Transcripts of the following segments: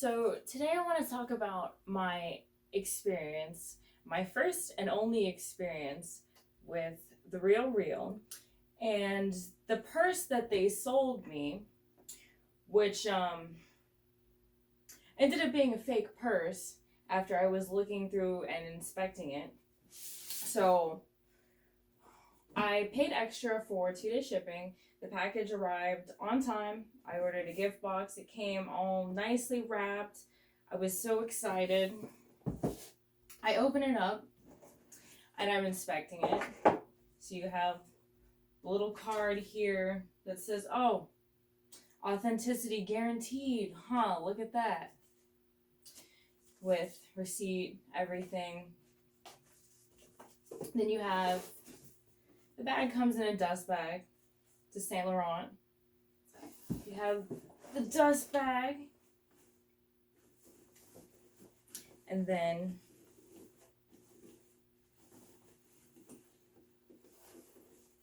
So today I want to talk about my experience, my first and only experience with the Real Real and the purse that they sold me, which ended up being a fake purse after I was looking through and inspecting it. So I paid extra for 2-day shipping. The package arrived on time. I ordered a gift box. It came all nicely wrapped. I was so excited. I open it up and I'm inspecting it. So you have a little card here that says, oh, authenticity guaranteed. Huh, look at that. With receipt, everything. Then you have, the bag comes in a dust bag. To Saint Laurent. You have the dust bag. And then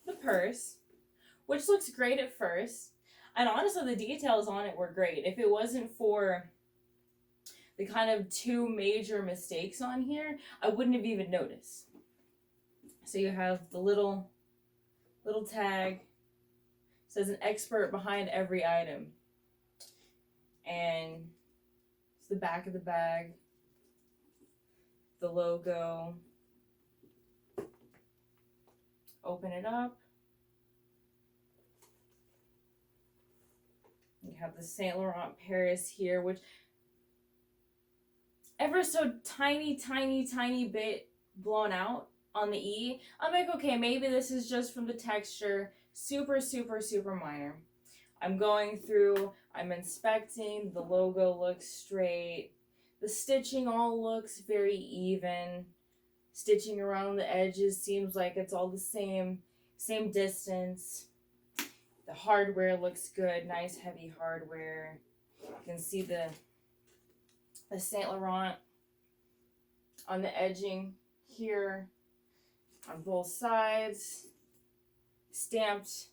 the purse, which looks great at first. And honestly, the details on it were great. If it wasn't for the kind of two major mistakes on here, I wouldn't have even noticed. So you have the little tag. Says an expert behind every item. And it's the back of the bag. The logo. Open it up. You have the Saint Laurent Paris here, which ever so tiny bit blown out on the E. I'm like, okay, maybe this is just from the texture. Super minor. I'm going through, I'm inspecting, the logo looks straight. The stitching all looks very even. Stitching around the edges seems like it's all the same distance. The hardware looks good, nice heavy hardware. You can see the Saint Laurent on the edging here on both sides. Stamped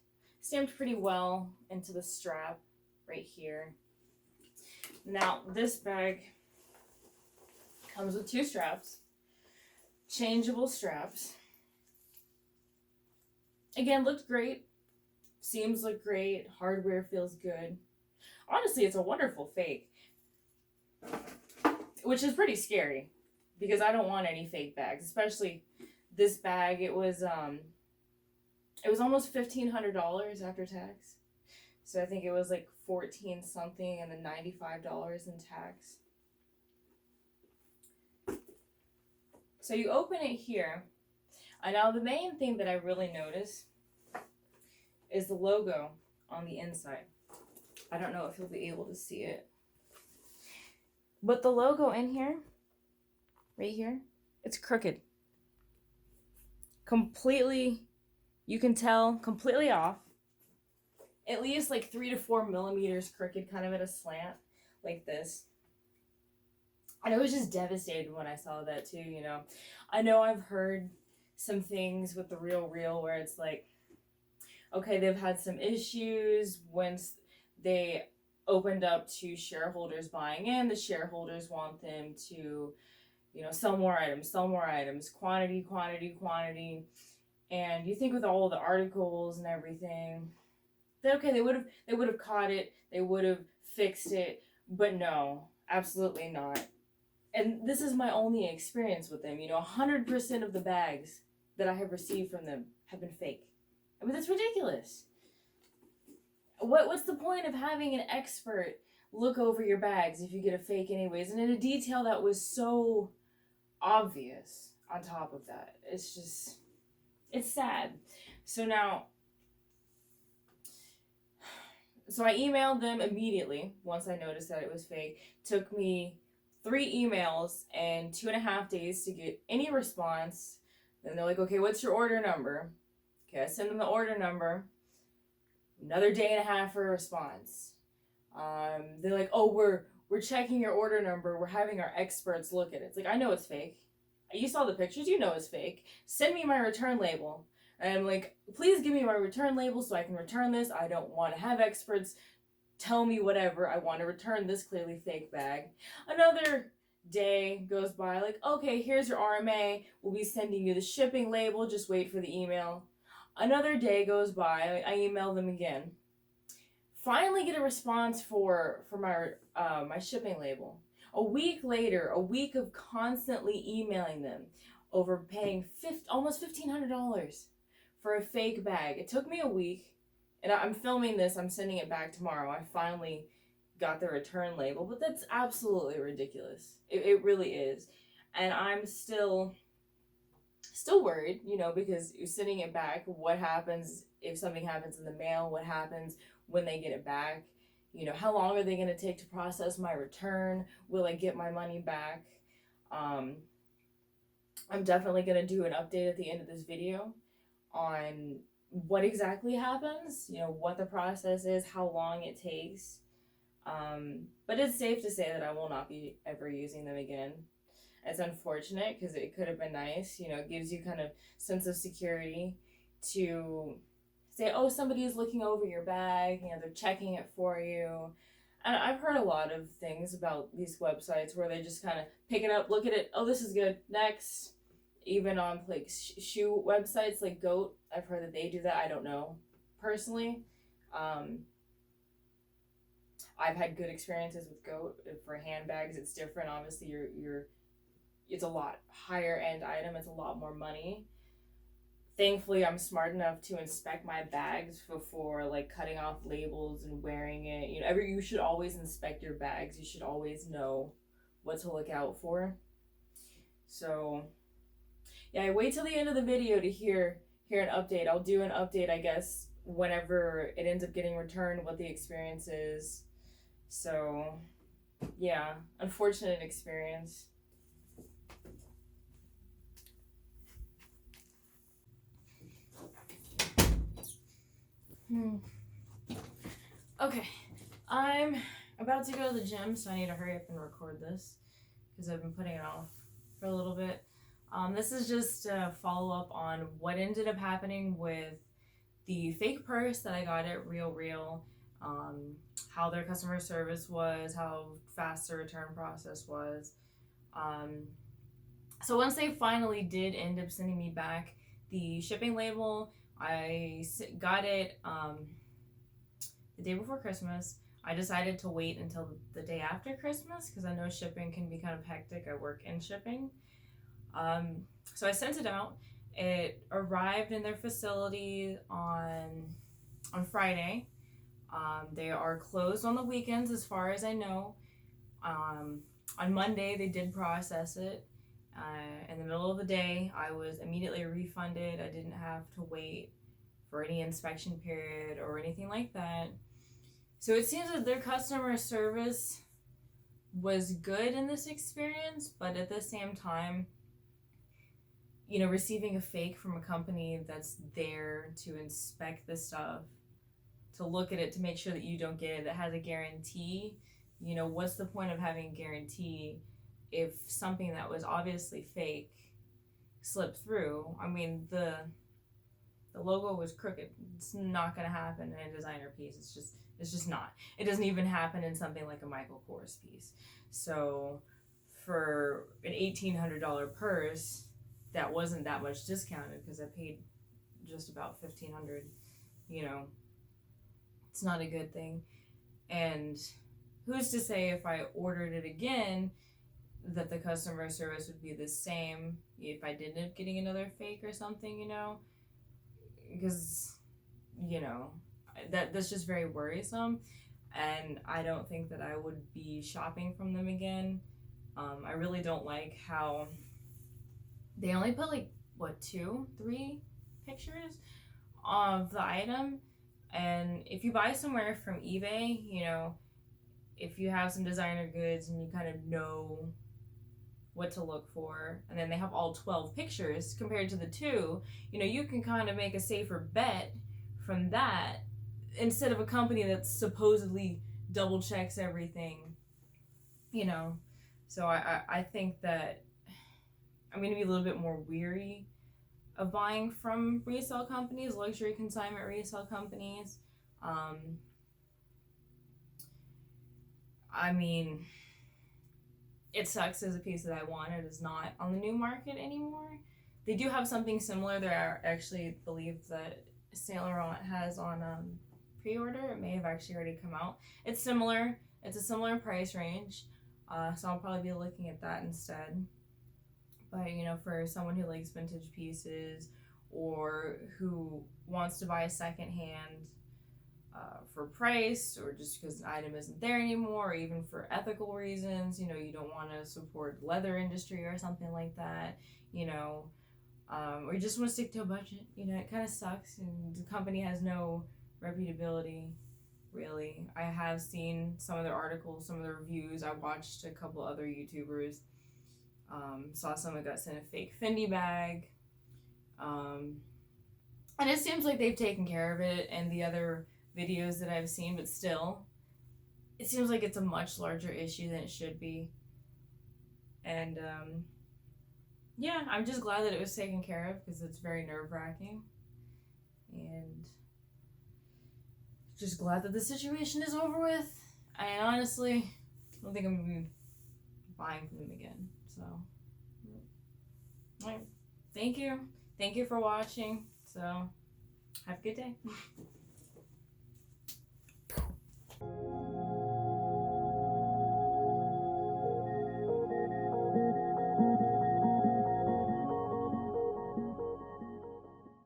pretty well into the strap right here. Now this bag comes with 2 straps, changeable straps. Again, looked great, seams look great, hardware feels good. Honestly, it's a wonderful fake, which is pretty scary because I don't want any fake bags, especially this bag. It was almost $1,500 after tax. So I think it was like 14 something and then $95 in tax. So you open it here. And now the main thing that I really notice is the logo on the inside. I don't know if you'll be able to see it. But the logo in here, right here, it's crooked. Completely, you can tell, completely off. At least like 3 to 4 millimeters crooked, kind of at a slant, like this. And I was just devastated when I saw that too, you know. I know I've heard some things with the Real Real where it's like, okay, they've had some issues once they opened up to shareholders buying in. The shareholders want them to, you know, sell more items, quantity. And you think with all the articles and everything, that okay, they would have caught it, they would have fixed it, but no, absolutely not. And this is my only experience with them. You know, 100% of the bags that I have received from them have been fake. I mean, that's ridiculous. What's the point of having an expert look over your bags if you get a fake anyways? And in a detail that was so obvious on top of that. It's sad. So I emailed them immediately once I noticed that it was fake. Took me 3 emails and 2.5 days to get any response. Then they're like, okay, what's your order number? Okay, I send them the order number. Another 1.5 for a response. They're like, oh, we're checking your order number. We're having our experts look at it. It's like, I know it's fake. You saw the pictures, you know it's fake. Send me my return label. And I'm like, please give me my return label so I can return this. I don't want to have experts tell me whatever. I want to return this clearly fake bag. Another day goes by, like, okay, here's your RMA. We'll be sending you the shipping label. Just wait for the email. Another day goes by. I email them again. Finally get a response for my shipping label. A week later, a week of constantly emailing them over paying almost $1,500 for a fake bag. It took me a week, and I'm filming this. I'm sending it back tomorrow. I finally got the return label, but that's absolutely ridiculous. It really is, and I'm still worried, because you're sending it back. What happens if something happens in the mail? What happens when they get it back? How long are they going to take to process my return? Will I get my money back? I'm definitely going to do an update at the end of this video on what exactly happens, what the process is, how long it takes. But it's safe to say that I will not be ever using them again. It's unfortunate because it could have been nice. It gives you kind of sense of security to say, oh, somebody is looking over your bag, they're checking it for you. And I've heard a lot of things about these websites where they just kind of pick it up, look at it, oh, this is good, next. Even on like shoe websites like Goat, I've heard that they do that. I don't know personally. I've had good experiences with Goat. For handbags, it's different. Obviously, it's a lot higher end item. It's a lot more money. Thankfully, I'm smart enough to inspect my bags before like cutting off labels and wearing it. You should always inspect your bags. You should always know what to look out for. So, yeah, I wait till the end of the video to hear an update. I'll do an update, I guess, whenever it ends up getting returned, what the experience is. So, yeah, unfortunate experience. Okay, I'm about to go to the gym, so I need to hurry up and record this because I've been putting it off for a little bit. This is just a follow-up on what ended up happening with the fake purse that I got at Real, how their customer service was, how fast the return process was. So once they finally did end up sending me back the shipping label, I got it the day before Christmas. I decided to wait until the day after Christmas because I know shipping can be kind of hectic. I work in shipping. So I sent it out. It arrived in their facility on Friday. They are closed on the weekends as far as I know. On Monday, they did process it. In the middle of the day, I was immediately refunded. I didn't have to wait for any inspection period or anything like that. So it seems that their customer service was good in this experience, but at the same time, receiving a fake from a company that's there to inspect the stuff, to look at it, to make sure that you don't get it, that has a guarantee. What's the point of having a guarantee if something that was obviously fake slipped through? I mean, the logo was crooked. It's not going to happen in a designer piece. It's just not. It doesn't even happen in something like a Michael Kors piece. So for an $1,800 purse, that wasn't that much discounted because I paid just about $1,500. It's not a good thing. And who's to say if I ordered it again that the customer service would be the same if I did end up getting another fake or something, because that's just very worrisome, and I don't think that I would be shopping from them again. I really don't like how they only put 2-3 pictures of the item. And if you buy somewhere from eBay, if you have some designer goods and you kind of know what to look for, and then they have all 12 pictures compared to the 2, you can kind of make a safer bet from that instead of a company that supposedly double checks everything. So I think that I'm going to be a little bit more weary of buying from resale companies, luxury consignment resale companies. I mean, it sucks as a piece that I wanted is not on the new market anymore. They do have something similar. There are actually believe that Saint Laurent has on pre-order. It may have actually already come out. It's similar. It's a similar price range, so I'll probably be looking at that instead. But you know, for someone who likes vintage pieces or who wants to buy a secondhand for price, or just because an item isn't there anymore, or even for ethical reasons, you know, you don't want to support leather industry or something like that, you know, or you just want to stick to a budget, you know, it kind of sucks, and the company has no reputability, really. I have seen some of their articles, some of their reviews. I watched a couple other YouTubers, saw someone got sent a fake Fendi bag, and it seems like they've taken care of it, and the other videos that I've seen, but still, it seems like it's a much larger issue than it should be. And yeah, I'm just glad that it was taken care of because it's very nerve-wracking. And just glad that the situation is over with. I honestly don't think I'm going to be buying from them again. So, all right. Thank you. Thank you for watching. So, have a good day.